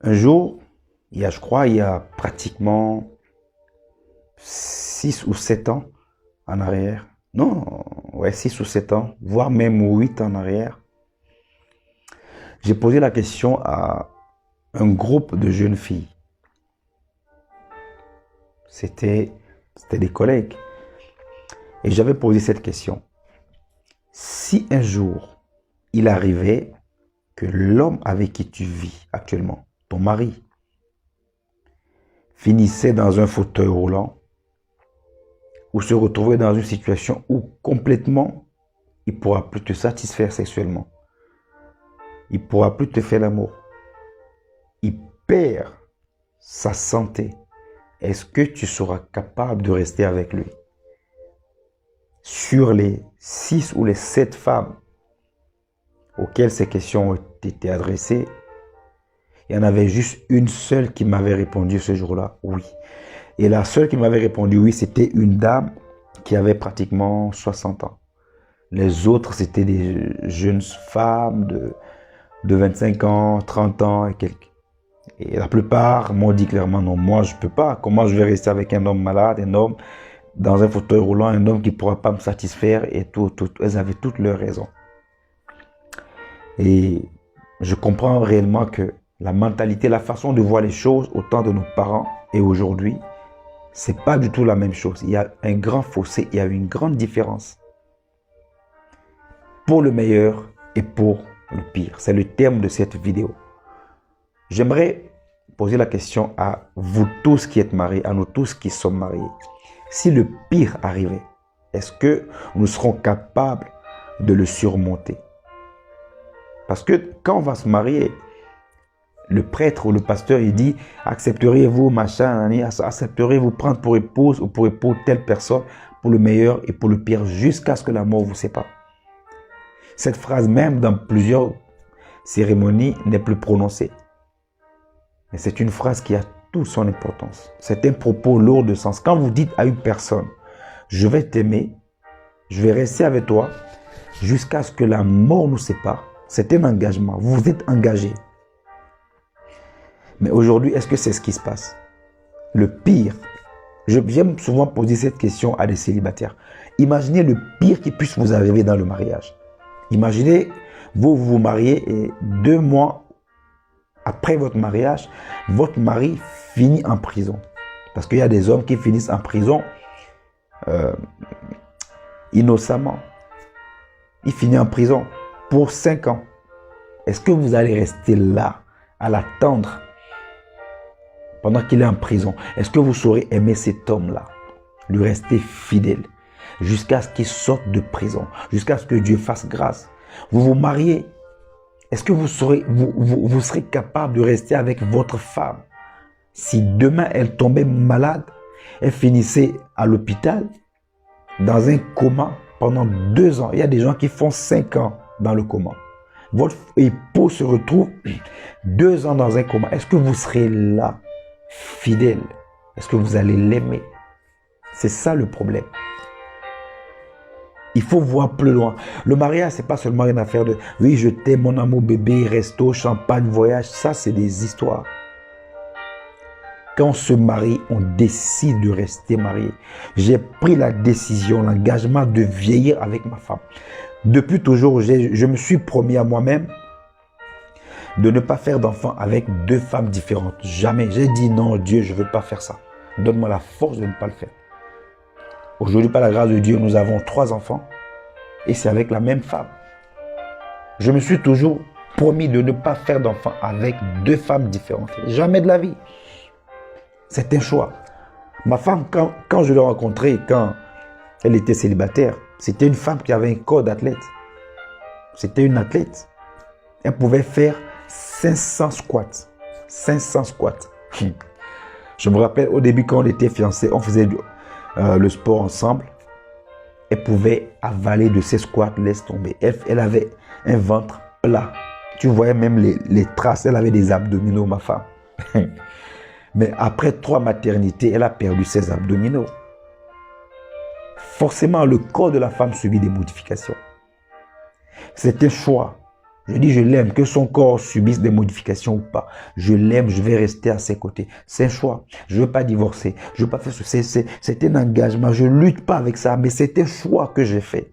Un jour, je crois, il y a pratiquement 6 ou 7 ans en arrière. Non, ouais, 6 ou 7 ans, voire même 8 en arrière. J'ai posé la question à un groupe de jeunes filles. C'était des collègues. Et j'avais posé cette question. Si un jour, il arrivait que l'homme avec qui tu vis actuellement, ton mari, finissait dans un fauteuil roulant ou se retrouvait dans une situation où complètement, il ne pourra plus te satisfaire sexuellement. Il ne pourra plus te faire l'amour. Il perd sa santé. Est-ce que tu seras capable de rester avec lui? Sur les 6 ou les 7 femmes auxquelles ces questions ont été adressées, il y en avait juste une seule qui m'avait répondu ce jour-là, oui. Et la seule qui m'avait répondu oui, c'était une dame qui avait pratiquement 60 ans. Les autres, c'était des jeunes femmes de 25 ans, 30 ans et quelques. Et la plupart m'ont dit clairement non, moi je ne peux pas. Comment je vais rester avec un homme malade, un homme dans un fauteuil roulant, un homme qui ne pourra pas me satisfaire et tout. Elles avaient toutes leurs raisons. Et je comprends réellement que la mentalité, la façon de voir les choses au temps de nos parents et aujourd'hui, c'est pas du tout la même chose. Il y a un grand fossé, il y a une grande différence. Pour le meilleur et pour le pire. C'est le thème de cette vidéo. J'aimerais poser la question à vous tous qui êtes mariés, à nous tous qui sommes mariés. Si le pire arrivait, est-ce que nous serons capables de le surmonter? Parce que quand on va se marier, le prêtre ou le pasteur, il dit, accepteriez-vous, machin, accepteriez-vous prendre pour épouse ou pour époux telle personne pour le meilleur et pour le pire, jusqu'à ce que la mort vous sépare. Cette phrase même dans plusieurs cérémonies n'est plus prononcée. Mais c'est une phrase qui a toute son importance. C'est un propos lourd de sens. Quand vous dites à une personne, je vais t'aimer, je vais rester avec toi jusqu'à ce que la mort nous sépare, c'est un engagement. Vous vous êtes engagé. Mais aujourd'hui, est-ce que c'est ce qui se passe? Le pire, j'aime souvent poser cette question à des célibataires. Imaginez le pire qui puisse vous arriver dans le mariage. Imaginez, vous mariez et 2 mois après votre mariage, votre mari finit en prison. Parce qu'il y a des hommes qui finissent en prison innocemment. Il finit en prison pour 5 ans. Est-ce que vous allez rester là à l'attendre pendant qu'il est en prison? Est-ce que vous saurez aimer cet homme-là, lui rester fidèle jusqu'à ce qu'il sorte de prison, jusqu'à ce que Dieu fasse grâce? Vous vous mariez. Est-ce que vous serez capable de rester avec votre femme si demain elle tombait malade, elle finissait à l'hôpital, dans un coma pendant 2 ans? Il y a des gens qui font 5 ans dans le coma. Votre époux se retrouve 2 ans dans un coma. Est-ce que vous serez là, fidèle? Est-ce que vous allez l'aimer? C'est ça le problème. Il faut voir plus loin. Le mariage, ce n'est pas seulement une affaire de « oui, je t'aime, mon amour bébé, resto, champagne, voyage ». Ça, c'est des histoires. Quand on se marie, on décide de rester marié. J'ai pris la décision, l'engagement de vieillir avec ma femme. Depuis toujours, je me suis promis à moi-même de ne pas faire d'enfant avec 2 femmes différentes. Jamais. J'ai dit non, Dieu, je ne veux pas faire ça. Donne-moi la force de ne pas le faire. Aujourd'hui, par la grâce de Dieu, nous avons 3 enfants et c'est avec la même femme. Je me suis toujours promis de ne pas faire d'enfant avec 2 femmes différentes. Jamais de la vie. C'est un choix. Ma femme, quand je l'ai rencontrée, quand elle était célibataire, c'était une femme qui avait un corps d'athlète. C'était une athlète. Elle pouvait faire 500 squats. 500 squats. Je me rappelle au début quand on était fiancés, on faisait le sport ensemble. Elle pouvait avaler de ses squats, laisse tomber. Elle avait un ventre plat. Tu voyais même les traces. Elle avait des abdominaux, ma femme. Mais après 3 maternités, elle a perdu ses abdominaux. Forcément, le corps de la femme subit des modifications. C'est un choix. Je dis je l'aime, que son corps subisse des modifications ou pas. Je l'aime, je vais rester à ses côtés. C'est un choix. Je ne veux pas divorcer. Je ne veux pas faire ce. C'est un engagement. Je ne lutte pas avec ça, mais c'est un choix que j'ai fait.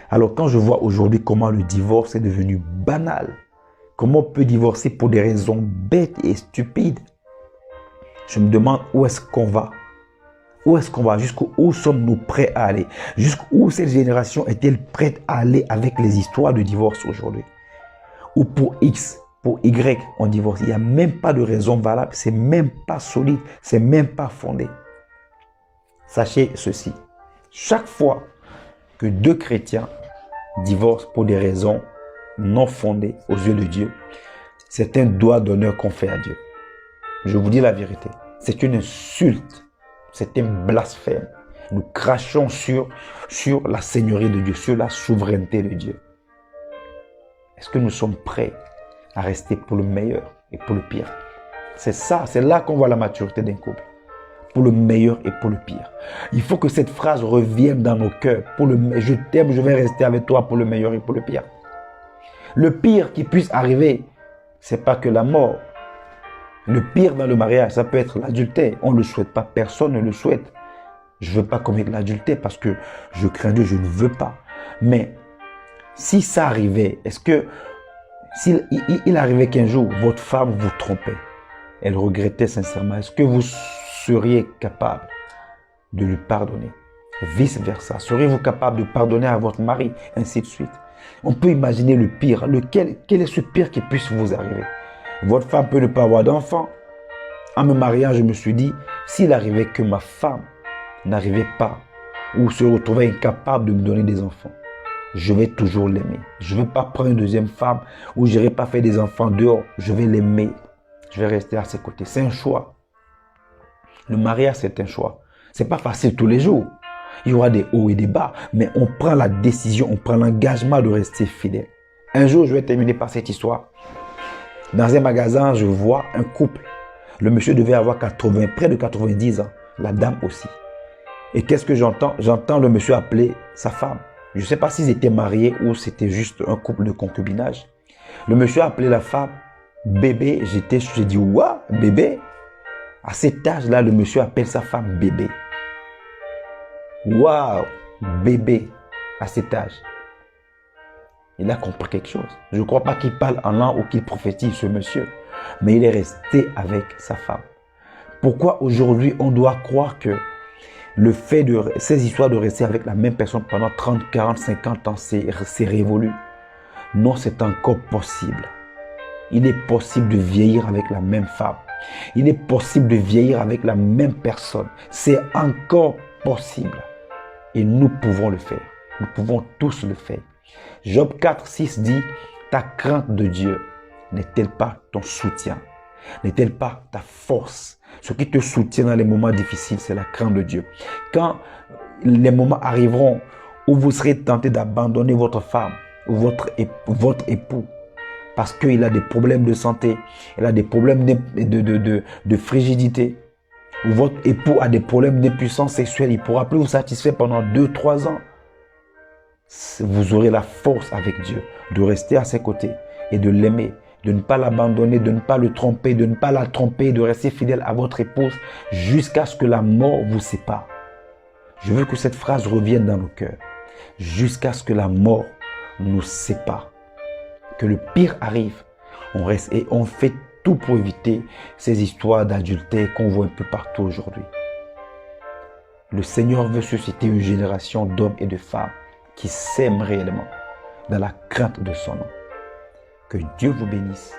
Alors quand je vois aujourd'hui comment le divorce est devenu banal, comment on peut divorcer pour des raisons bêtes et stupides, je me demande où est-ce qu'on va. Où est-ce qu'on va? Jusqu'où sommes-nous prêts à aller? Jusqu'où cette génération est-elle prête à aller avec les histoires de divorce aujourd'hui? Ou pour X, pour Y, on divorce. Il n'y a même pas de raison valable. C'est même pas solide. C'est même pas fondé. Sachez ceci. Chaque fois que deux chrétiens divorcent pour des raisons non fondées aux yeux de Dieu, c'est un doigt d'honneur qu'on fait à Dieu. Je vous dis la vérité. C'est une insulte. C'est un blasphème. Nous crachons sur la seigneurie de Dieu, sur la souveraineté de Dieu. Est-ce que nous sommes prêts à rester pour le meilleur et pour le pire? C'est ça, c'est là qu'on voit la maturité d'un couple. Pour le meilleur et pour le pire. Il faut que cette phrase revienne dans nos cœurs. Je t'aime, je vais rester avec toi pour le meilleur et pour le pire. Le pire qui puisse arriver, c'est pas que la mort. Le pire dans le mariage, ça peut être l'adultère. On ne le souhaite pas, personne ne le souhaite. Je ne veux pas commettre l'adultère parce que je crains Dieu, je ne veux pas. Mais si ça arrivait, est-ce que, s'il arrivait qu'un jour, votre femme vous trompait, elle regrettait sincèrement, est-ce que vous seriez capable de lui pardonner? Vice versa, seriez-vous capable de pardonner à votre mari, ainsi de suite? On peut imaginer le pire. Quel est ce pire qui puisse vous arriver? Votre femme peut ne pas avoir d'enfant. En me mariant, je me suis dit, s'il arrivait que ma femme n'arrivait pas ou se retrouvait incapable de me donner des enfants, je vais toujours l'aimer. Je ne vais pas prendre une deuxième femme ou je n'irai pas faire des enfants dehors. Je vais l'aimer. Je vais rester à ses côtés. C'est un choix. Le mariage, c'est un choix. Ce n'est pas facile tous les jours. Il y aura des hauts et des bas, mais on prend la décision, on prend l'engagement de rester fidèle. Un jour, je vais terminer par cette histoire. Dans un magasin, je vois un couple. Le monsieur devait avoir près de 90 ans. La dame aussi. Et qu'est-ce que j'entends? J'entends le monsieur appeler sa femme. Je ne sais pas s'ils étaient mariés ou c'était juste un couple de concubinage. Le monsieur a appelé la femme bébé. J'ai dit, ouah, bébé? À cet âge-là, le monsieur appelle sa femme bébé. Waouh, bébé, à cet âge. Il a compris quelque chose. Je ne crois pas qu'il parle en langue ou qu'il prophétise, ce monsieur. Mais il est resté avec sa femme. Pourquoi aujourd'hui on doit croire que le fait de ces histoires de rester avec la même personne pendant 30, 40, 50 ans, c'est révolu? Non, c'est encore possible. Il est possible de vieillir avec la même femme. Il est possible de vieillir avec la même personne. C'est encore possible. Et nous pouvons le faire. Nous pouvons tous le faire. Job 4, 6 dit, ta crainte de Dieu n'est-elle pas ton soutien? N'est-elle pas ta force? Ce qui te soutient dans les moments difficiles, c'est la crainte de Dieu. Quand les moments arriveront où vous serez tenté d'abandonner votre femme ou votre époux parce qu'il a des problèmes de santé, il a des problèmes de frigidité, ou votre époux a des problèmes d'impuissance sexuelle, il ne pourra plus vous satisfaire pendant 2-3 ans, vous aurez la force avec Dieu de rester à ses côtés et de l'aimer, de ne pas l'abandonner, de ne pas le tromper, de ne pas la tromper, de rester fidèle à votre épouse jusqu'à ce que la mort vous sépare. Je veux que cette phrase revienne dans nos cœurs. Jusqu'à ce que la mort nous sépare. Que le pire arrive. On reste et on fait tout pour éviter ces histoires d'adultère qu'on voit un peu partout aujourd'hui. Le Seigneur veut susciter une génération d'hommes et de femmes qui s'aiment réellement dans la crainte de son nom. Que Dieu vous bénisse.